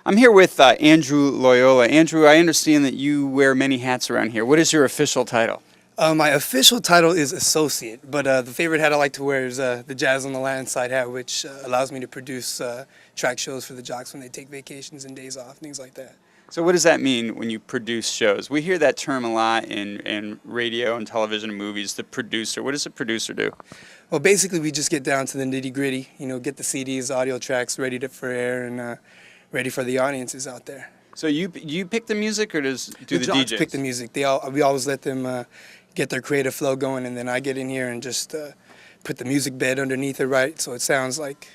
I'm here with Andrew Loyola. Andrew, I understand that you wear many hats around here. What is your official title? My official title is associate, but the favorite hat I like to wear is the Jazz on the Land side hat, which allows me to produce track shows for the jocks when they take vacations and days off, things like that. So what does that mean when you produce shows? We hear that term a lot in radio and television and movies, the producer. What does a producer do? Well, basically we just get down to the nitty-gritty, get the CDs, audio tracks ready for air and ready for the audiences out there. So you pick the music, or do the jocks DJs? pick the music. We always let them get their creative flow going, and then I get in here and just put the music bed underneath it, right, so it sounds like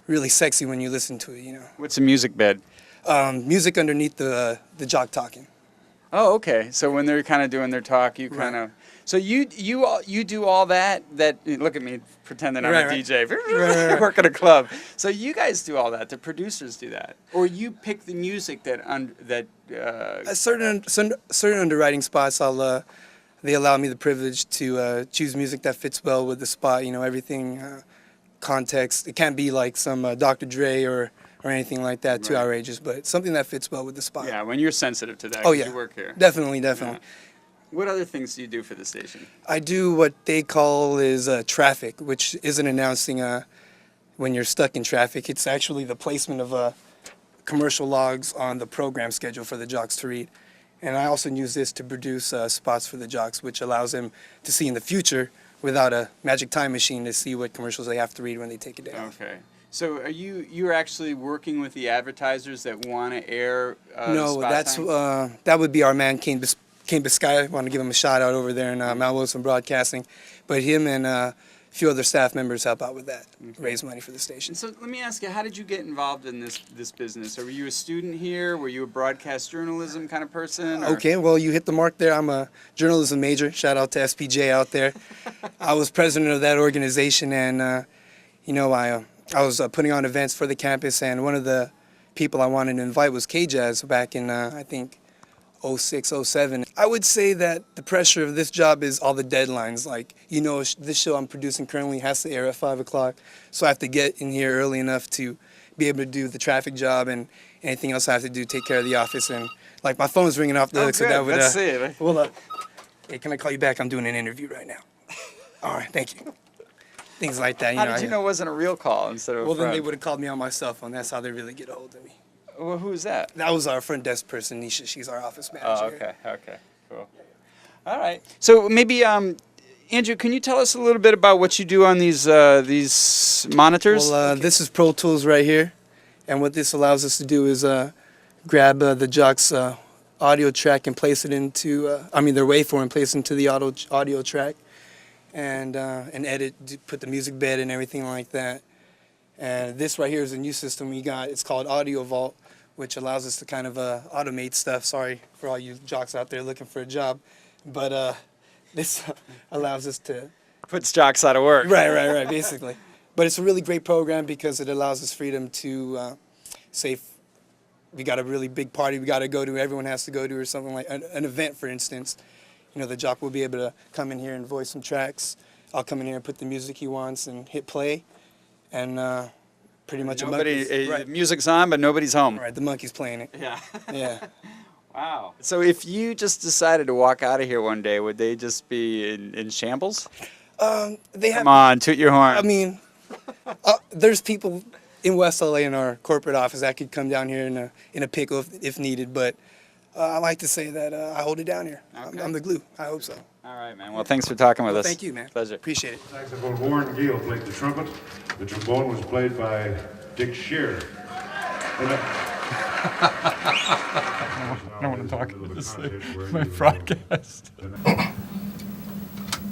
really sexy when you listen to it. What's a music bed? Music underneath the jock talking. Oh, okay. So when they're kind of doing their talk, you kind of. So you do all that. Look at me pretending I'm a DJ. Right. Work at a club. So you guys do all that. The producers do that, or you pick the music that. Certain underwriting spots, they allow me the privilege to choose music that fits well with the spot. Everything, context. It can't be like some Dr. Dre or anything like that, too outrageous, but something that fits well with the spot. Yeah, when you're sensitive to that, oh yeah, you work here. Definitely. Yeah. What other things do you do for the station? I do what they call is traffic, which isn't announcing when you're stuck in traffic. It's actually the placement of commercial logs on the program schedule for the jocks to read. And I also use this to produce spots for the jocks, which allows them to see in the future without a magic time machine to see what commercials they have to read when they take a day off. Okay. So are you're actually working with the advertisers that want to air No, spot that's times? That would be our man, Kane Biscay. I want to give him a shout out over there in Mount Wilson Broadcasting. But him and a few other staff members help out with that, raise money for the station. So let me ask you, how did you get involved in this business? Or were you a student here? Were you a broadcast journalism kind of person? Or? Okay, well, you hit the mark there. I'm a journalism major. Shout out to SPJ out there. I was president of that organization, and I was putting on events for the campus, and one of the people I wanted to invite was KJazz back in, I think, 06, 07. I would say that the pressure of this job is all the deadlines. Like, this show I'm producing currently has to air at 5 o'clock, so I have to get in here early enough to be able to do the traffic job and anything else I have to do, take care of the office. And, like, my phone's ringing off the hook, so that would... Let's see it. Well, hey, can I call you back? I'm doing an interview right now. All right, thank you. Things like that. How did you know it wasn't a real call instead of a Well, friend? then they would have called me on my cell phone. That's how they really get a hold of me. Well, who's that? That was our front desk person, Nisha. She's our office manager. Oh, okay, cool. All right. So maybe, Andrew, can you tell us a little bit about what you do on these monitors? Well, this is Pro Tools right here, and what this allows us to do is grab the jock's audio track and place it into, their waveform and place it into the audio track, and edit, put the music bed and everything like that. And this right here is a new system we got. It's called Audio Vault, which allows us to kind of automate stuff. Sorry for all you jocks out there looking for a job, but this allows us to... Puts jocks out of work. Right, basically. But it's a really great program because it allows us freedom to say we got a really big party we got to go to, everyone has to go to, or something like an event, for instance. The jock will be able to come in here and voice some tracks. I'll come in here and put the music he wants and hit play. And pretty much music's on, but nobody's home. Right, the monkey's playing it. Yeah. Yeah. Wow. So if you just decided to walk out of here one day, would they just be in shambles? Come on, toot your horn. I mean, there's people in West LA in our corporate office that could come down here in a pickle if needed, but I like to say that I hold it down here. Okay. I'm the glue. I hope so. All right, man. Well, thanks for talking with us. Thank you, man. Pleasure. Appreciate it. Saxophone, Warren Gill played the trumpet. The trombone was played by Dick Shearer. I don't want to talk about this thing. My broadcast.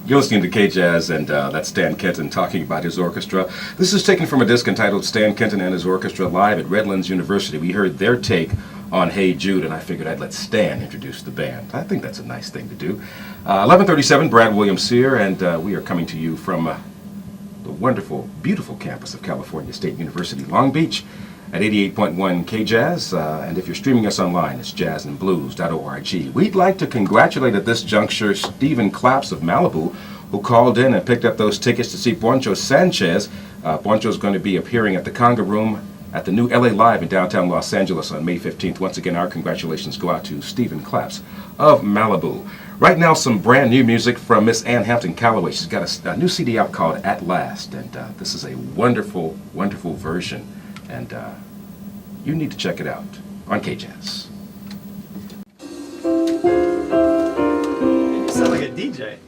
You're listening to KJazz, and that's Stan Kenton talking about his orchestra. This is taken from a disc entitled Stan Kenton and His Orchestra Live at Redlands University. We heard their take on Hey Jude, and I figured I'd let Stan introduce the band. I think that's a nice thing to do. 11:37, Brad Williams here, and we are coming to you from the wonderful, beautiful campus of California State University, Long Beach, at 88.1 KJazz, and if you're streaming us online, it's jazzandblues.org. We'd like to congratulate at this juncture Stephen Claps of Malibu, who called in and picked up those tickets to see Poncho Sanchez. Poncho's going to be appearing at the Conga Room at the new LA Live in downtown Los Angeles on May 15th. Once again, our congratulations go out to Stephen Claps of Malibu. Right now, some brand new music from Miss Ann Hampton Calloway. She's got a new CD out called At Last, and this is a wonderful, wonderful version, and you need to check it out on KJazz. You sound like a DJ.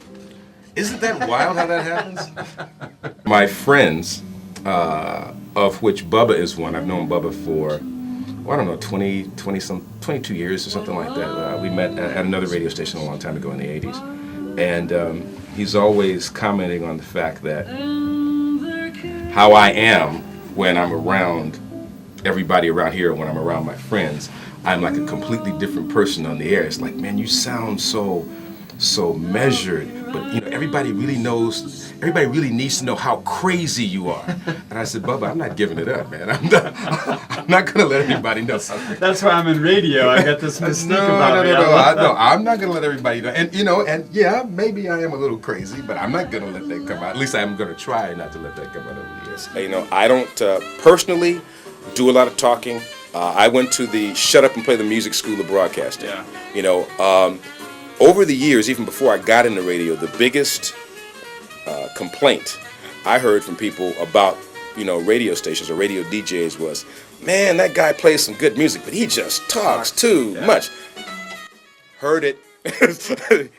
Isn't that wild how that happens? My friends, of which Bubba is one, I've known Bubba for, well, I don't know, 22 years or something like that. We met at another radio station a long time ago in the 80s. And he's always commenting on the fact that how I am when I'm around everybody around here, when I'm around my friends, I'm like a completely different person on the air. It's like, man, you sound so measured, but you know, everybody really needs to know how crazy you are. And I said, Bubba, I'm not giving it up, man. I'm not gonna let everybody know. That's why I'm in radio. I got this mystique about me. No, I'm not gonna let everybody know. And you know, and yeah, maybe I am a little crazy, but I'm not gonna let that come out. At least I'm gonna try not to let that come out over the years. You know, I don't personally do a lot of talking. I went to the Shut Up and Play the Music School of Broadcasting. Yeah. You know, over the years, even before I got into radio, the biggest complaint I heard from people about, you know, radio stations or radio DJs was, man, that guy plays some good music, but he just talks too much. Heard it,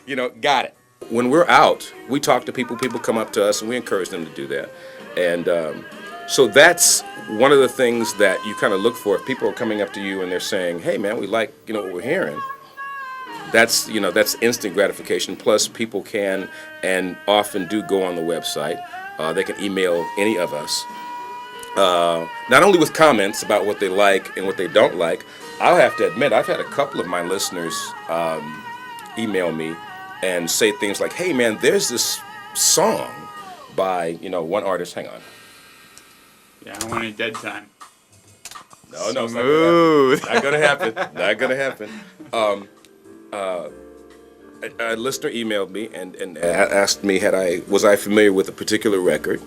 you know, got it. When we're out, we talk to people, people come up to us, and we encourage them to do that. And so that's one of the things that you kind of look for. If people are coming up to you and they're saying, hey, man, we like, you know, what we're hearing. That's, you know, that's instant gratification. Plus, people can and often do go on the website. They can email any of us. Not only with comments about what they like and what they don't like. I'll have to admit, I've had a couple of my listeners email me and say things like, hey, man, there's this song by, you know, one artist. Hang on. Yeah, I don't want any dead time. No, it's Smooth. not gonna happen. Not gonna happen. A listener emailed me and asked me was I familiar with a particular record,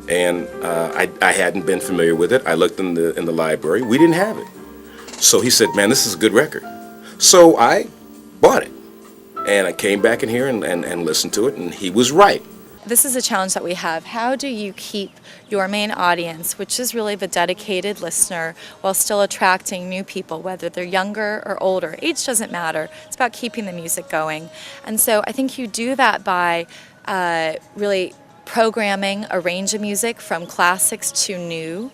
and I hadn't been familiar with it. I looked in the library. We didn't have it. So he said, man, this is a good record. So I bought it, and I came back in here and listened to it, and he was right. This is a challenge that we have. How do you keep your main audience, which is really the dedicated listener, while still attracting new people, whether they're younger or older? Age doesn't matter. It's about keeping the music going. And so I think you do that by really programming a range of music from classics to new,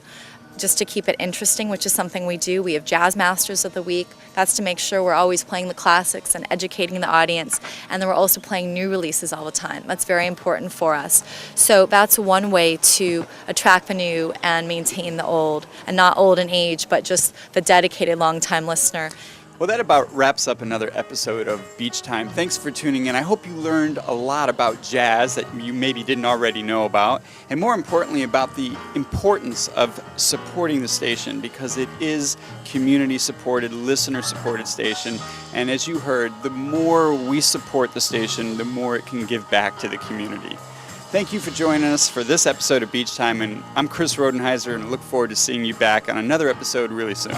just to keep it interesting, which is something we do. We have Jazz Masters of the Week. That's to make sure we're always playing the classics and educating the audience. And then we're also playing new releases all the time. That's very important for us. So that's one way to attract the new and maintain the old. And not old in age, but just the dedicated long-time listener. Well, that about wraps up another episode of Beach Time. Thanks for tuning in. I hope you learned a lot about jazz that you maybe didn't already know about, and more importantly about the importance of supporting the station, because it is community-supported, listener-supported station. And as you heard, the more we support the station, the more it can give back to the community. Thank you for joining us for this episode of Beach Time, and I'm Chris Rodenhizer, and I look forward to seeing you back on another episode really soon.